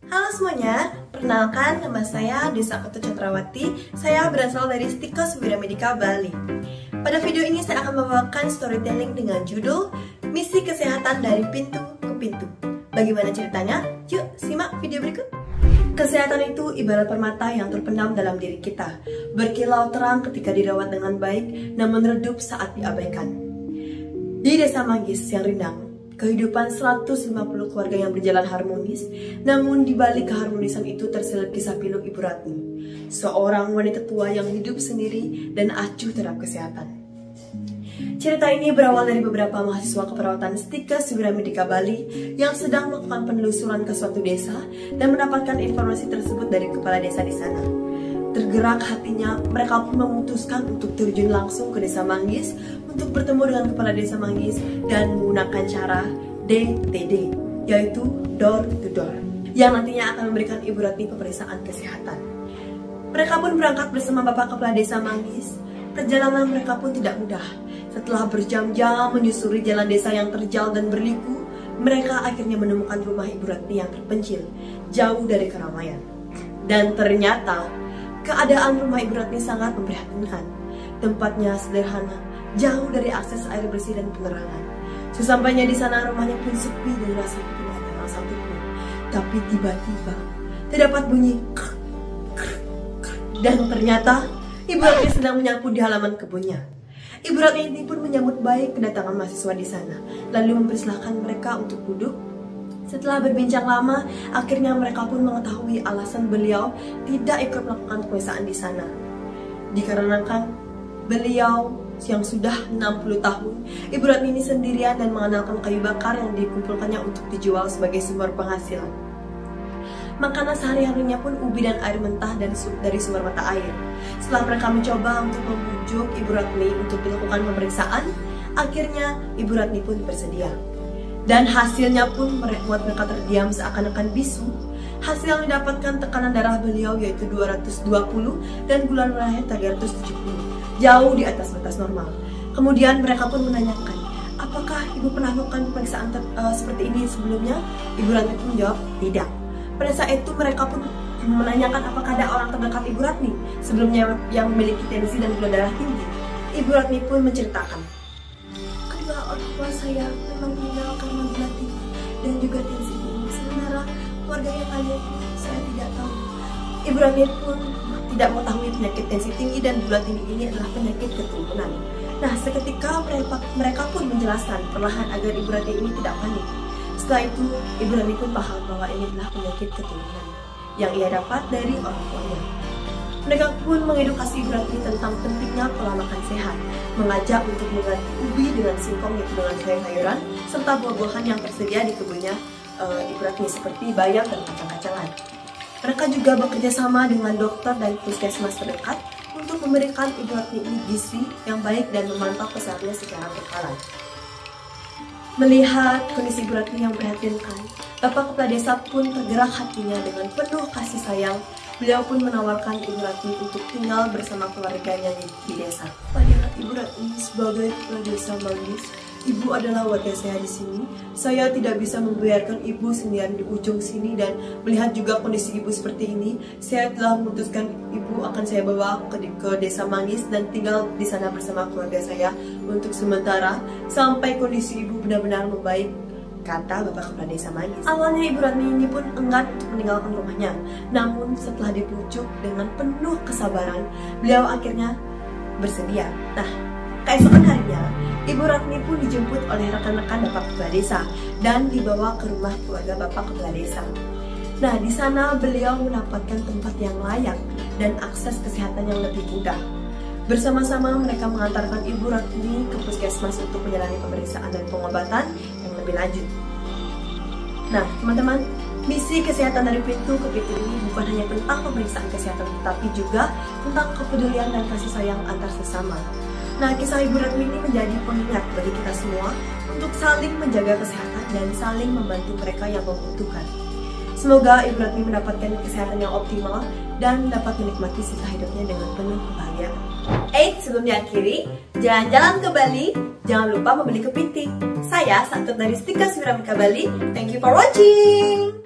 Halo semuanya, perkenalkan nama saya Desa Koto Chandrawati. Saya berasal dari Stikos Wiramedika, Bali. Pada video ini saya akan membawakan storytelling dengan judul Misi Kesehatan dari Pintu ke Pintu. Bagaimana ceritanya? Yuk simak video berikut. Kesehatan itu ibarat permata yang terpendam dalam diri kita, berkilau terang ketika dirawat dengan baik, namun redup saat diabaikan. Di Desa Manggis yang rindang, kehidupan 150 keluarga yang berjalan harmonis, namun di balik keharmonisan itu terselip kisah pilu Ibu Ratni, seorang wanita tua yang hidup sendiri dan acuh terhadap kesehatan. Cerita ini berawal dari beberapa mahasiswa keperawatan Stikos Wiramedika Bali yang sedang melakukan penelusuran ke suatu desa dan mendapatkan informasi tersebut dari kepala desa di sana. Tergerak hatinya, mereka pun memutuskan untuk terjun langsung ke Desa Manggis untuk bertemu dengan kepala Desa Manggis dan menggunakan cara DTD, yaitu door to door, yang nantinya akan memberikan Ibu Ratni pemeriksaan kesehatan. Mereka pun berangkat bersama Bapak Kepala Desa Manggis. Perjalanan mereka pun tidak mudah. Setelah berjam-jam menyusuri jalan desa yang terjal dan berliku, mereka akhirnya menemukan rumah Ibu Ratni yang terpencil, jauh dari keramaian. Dan ternyata, keadaan rumah Ibu Ratni sangat memprihatinkan. Tempatnya sederhana, jauh dari akses air bersih dan penerangan. Sesampainya di sana, rumahnya pun sepi dan rasanya tidak ada orang satupun. Tapi tiba-tiba terdapat bunyi krek, krek, krek. Dan ternyata Ibu Ratni sedang menyapu di halaman kebunnya. Ibu Ratni ini pun menyambut baik kedatangan mahasiswa di sana, lalu mempersilahkan mereka untuk duduk. Setelah berbincang lama, akhirnya mereka pun mengetahui alasan beliau tidak ikut melakukan pemeriksaan di sana. Dikarenakan beliau yang sudah 60 tahun, Ibu Ratni ini sendirian dan mengandalkan kayu bakar yang dikumpulkannya untuk dijual sebagai sumber penghasilan. Makanan sehari-harinya pun ubi dan air mentah dari sumber mata air. Setelah mereka mencoba untuk membujuk Ibu Ratni untuk dilakukan pemeriksaan, akhirnya Ibu Ratni pun bersedia. Dan hasilnya pun membuat mereka terdiam seakan-akan bisu. Hasil yang didapatkan tekanan darah beliau yaitu 220 dan gula darahnya 370, jauh di atas batas normal. Kemudian mereka pun menanyakan, apakah Ibu pernah melakukan pemeriksaan seperti ini sebelumnya? Ibu Ratni pun menjawab, tidak. Pada saat itu mereka pun menanyakan apakah ada orang terdekat Ibu Ratni sebelumnya yang memiliki tensi dan gula darah tinggi. Ibu Ratni pun menceritakan, kedua orang tua saya memang meninggal karena gula tinggi dan juga tensi tinggi. Sementara keluarga yang lain saya tidak tahu. Ibu Ratni pun tidak mengetahui penyakit tensi tinggi dan gula tinggi ini adalah penyakit keturunan. Nah, seketika mereka pun menjelaskan perlahan agar Ibu Ratni ini tidak panik. Setelah itu, Ibu Ratni pun paham bahwa ini adalah penyakit keturunan yang ia dapat dari orang tuanya. Mereka pun mengedukasi Ibu Ratni tentang pentingnya pola makan sehat, mengajak untuk mengganti ubi dengan singkong yaitu dengan sayur-sayuran, serta buah-buahan yang tersedia di kebunnya Ibu Ratni seperti bayam dan kacang-kacangan. Mereka juga bekerja sama dengan dokter dan puskesmas terdekat untuk memberikan Ibu Ratni ini gizi yang baik dan memantau kesehatannya secara berkala. Melihat kondisi Ibu Ratni yang memprihatinkan, Bapak Kepala Desa pun tergerak hatinya dengan penuh kasih sayang. Beliau pun menawarkan Ibu Ratni untuk tinggal bersama keluarganya di desa. Pada Ibu Ratni sebagai Kepala Desa Manggis, Ibu adalah warga saya di sini. Saya tidak bisa membiarkan Ibu sendirian di ujung sini dan melihat juga kondisi Ibu seperti ini. Saya telah memutuskan Ibu akan saya bawa ke Desa Manggis dan tinggal di sana bersama keluarga saya untuk sementara sampai kondisi Ibu benar-benar membaik, kata Bapak Kepala Desa Manggis. Awalnya Ibu Ratni ini pun enggan untuk meninggalkan rumahnya. Namun setelah dibujuk dengan penuh kesabaran, beliau akhirnya bersedia. Nah, keesokan harinya, Ibu Ratni pun dijemput oleh rekan-rekan Bapak Kepala Desa dan dibawa ke rumah keluarga Bapak Kepala Desa. Nah, di sana beliau mendapatkan tempat yang layak dan akses kesehatan yang lebih mudah. Bersama-sama mereka mengantarkan Ibu Ratni ke puskesmas untuk menjalani pemeriksaan dan pengobatan yang lebih lanjut. Nah, teman-teman, misi kesehatan dari pintu ke pintu ini bukan hanya tentang pemeriksaan kesehatan, tetapi juga tentang kepedulian dan kasih sayang antar sesama. Nah, kisah Ibu Ratni ini menjadi pengingat bagi kita semua untuk saling menjaga kesehatan dan saling membantu mereka yang membutuhkan. Semoga Ibu Ratni mendapatkan kesehatan yang optimal dan dapat menikmati sisa hidupnya dengan penuh kebahagiaan. Sebelum diakhiri, jalan-jalan ke Bali, jangan lupa membeli kepiting. Saya Santut dari Stikos Wiramedika Bali. Thank you for watching.